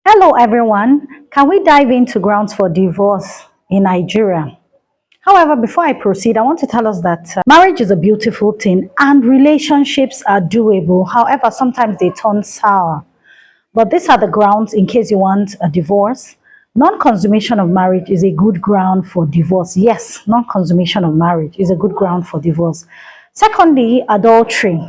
Hello everyone, can we dive into grounds for divorce in Nigeria? However, before I proceed, I want to tell us that marriage is a beautiful thing and relationships are doable. However, sometimes they turn sour. But these are the grounds in case you want a divorce. Non-consummation of marriage is a good ground for divorce. Yes, non-consummation of marriage is a good ground for divorce. Secondly, adultery.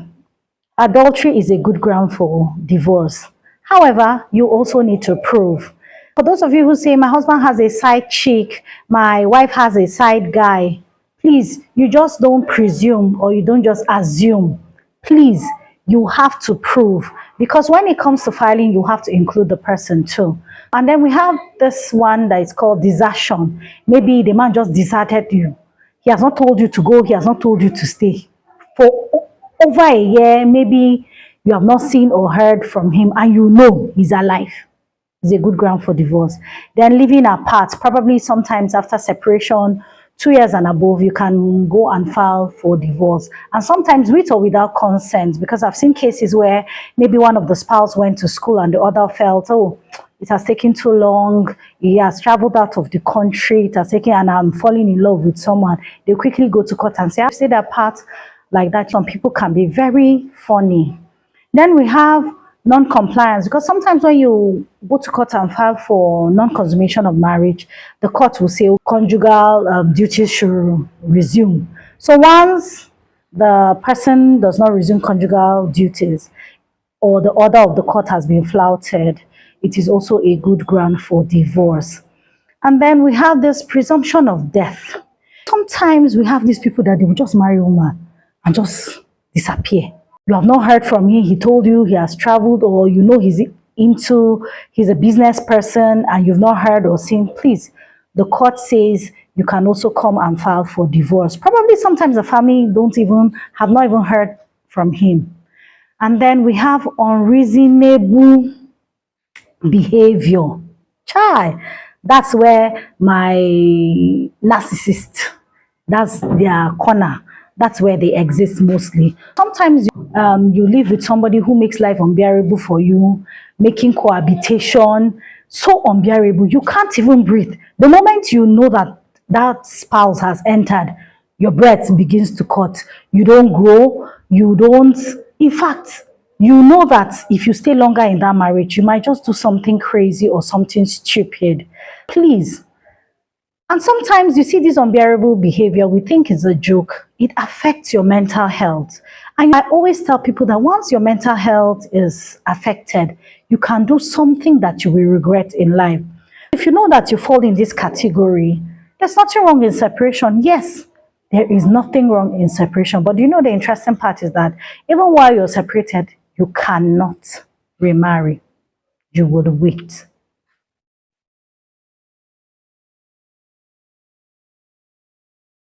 Adultery is a good ground for divorce. However, you also need to prove. For those of you who say, my husband has a side chick, my wife has a side guy, please, you just don't presume or you don't just assume. Please, you have to prove. Because when it comes to filing, you have to include the person too. And then we have this one that is called desertion. Maybe the man just deserted you. He has not told you to go, he has not told you to stay. For over a year, maybe you have not seen or heard from him and you know he's alive. It's a good ground for divorce. Then living apart, probably sometimes after separation, 2 years and above, you can go and file for divorce. And sometimes with or without consent, because I've seen cases where maybe one of the spouse went to school and the other felt, oh, it has taken too long, he has traveled out of the country, it has taken, and I'm falling in love with someone. They quickly go to court and say, I've stayed apart like that. Some people can be very funny. Then we have non-compliance, because sometimes when you go to court and file for non-consummation of marriage, the court will say conjugal duties should resume. So once the person does not resume conjugal duties or the order of the court has been flouted, it is also a good ground for divorce. And then we have this presumption of death. Sometimes we have these people that they will just marry a woman and just disappear. You have not heard from him, he told you he has traveled, or you know he's a business person and you've not heard or seen. Please, the court says you can also come and file for divorce. Probably sometimes the family have not even heard from him. And then we have unreasonable behavior. Chai, that's where my narcissist, that's their corner. That's where they exist mostly. Sometimes you live with somebody who makes life unbearable for you, making cohabitation so unbearable, you can't even breathe. The moment you know that that spouse has entered, your breath begins to cut. You don't grow, in fact, you know that if you stay longer in that marriage, you might just do something crazy or something stupid. Please. And sometimes you see this unbearable behavior, we think it's a joke. It affects your mental health. And I always tell people that once your mental health is affected, you can do something that you will regret in life. If you know that you fall in this category, there's nothing wrong in separation. Yes, there is nothing wrong in separation. But you know the interesting part is that even while you're separated, you cannot remarry. You will wait.